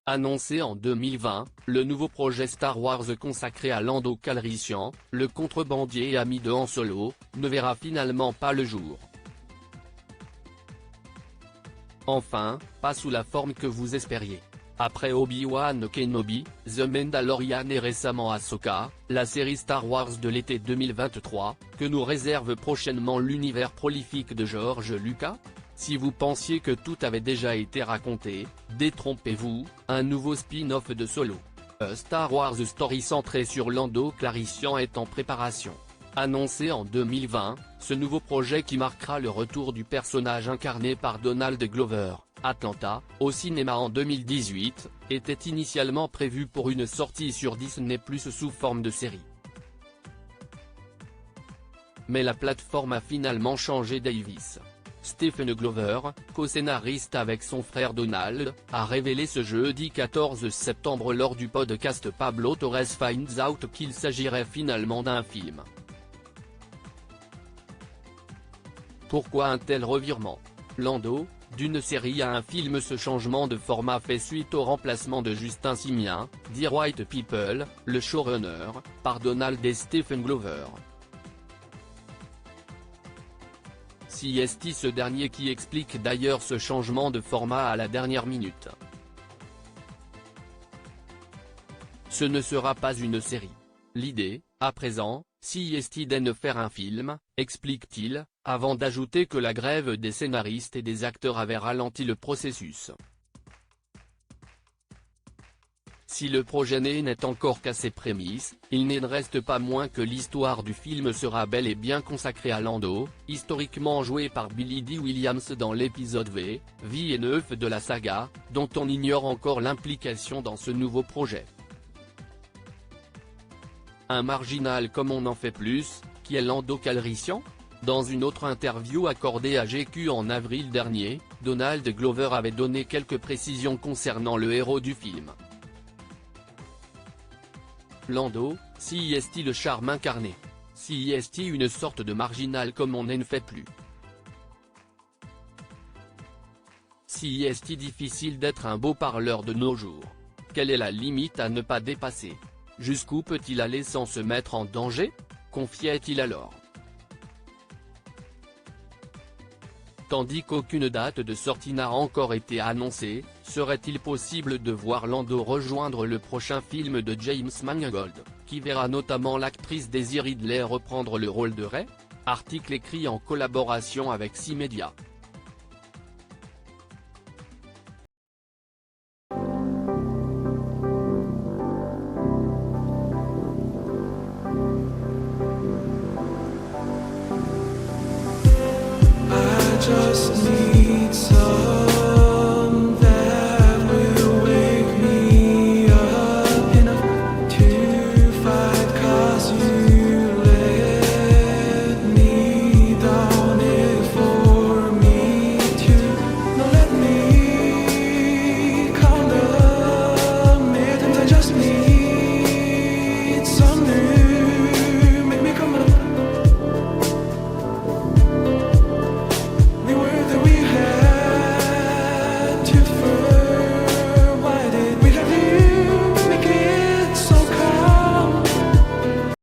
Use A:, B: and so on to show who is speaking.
A: Annoncé en 2020, le nouveau projet Star Wars consacré à Lando Calrissian, le contrebandier et ami de Han Solo, ne verra finalement pas le jour. Enfin, pas sous la forme que vous espériez. Après Obi-Wan Kenobi, The Mandalorian et récemment Ahsoka, la série Star Wars de l'été 2023, que nous réserve prochainement l'univers prolifique de George Lucas? Si vous pensiez que tout avait déjà été raconté, détrompez-vous, un nouveau spin-off de Solo. A Star Wars Story centré sur Lando Calrissian est en préparation. Annoncé en 2020, ce nouveau projet qui marquera le retour du personnage incarné par Donald Glover, Atlanta, au cinéma en 2018, était initialement prévu pour une sortie sur Disney+ sous forme de série. Mais la plateforme a finalement changé d'avis. Stephen Glover, co-scénariste avec son frère Donald, a révélé ce jeudi 14 septembre lors du podcast Pablo Torres Finds Out qu'il s'agirait finalement d'un film. Pourquoi un tel revirement? Lando, d'une série à un film. Ce changement de format fait suite au remplacement de Justin Simien, dit White People, le showrunner, par Donald et Stephen Glover. CST, ce dernier qui explique d'ailleurs ce changement de format à la dernière minute. Ce ne sera pas une série. L'idée, à présent, CST est de faire un film, explique-t-il, avant d'ajouter que la grève des scénaristes et des acteurs avait ralenti le processus. Si le projet n'est encore qu'à ses prémices, il ne reste pas moins que l'histoire du film sera bel et bien consacrée à Lando, historiquement joué par Billy Dee Williams dans l'épisode V, vie et 9 de la saga, dont on ignore encore l'implication dans ce nouveau projet. Un marginal comme on n'en fait plus, qui est Lando Calrissian? Dans une autre interview accordée à GQ en avril dernier, Donald Glover avait donné quelques précisions concernant le héros du film. Lando, CST le charme incarné. CST une sorte de marginal comme on ne fait plus. CST difficile d'être un beau parleur de nos jours. Quelle est la limite à ne pas dépasser? Jusqu'où peut-il aller sans se mettre en danger? Confiait-il alors. Tandis qu'aucune date de sortie n'a encore été annoncée, serait-il possible de voir Lando rejoindre le prochain film de James Mangold, qui verra notamment l'actrice Daisy Ridley reprendre le rôle de Rey? Article écrit en collaboration avec C-Media.
B: Just need some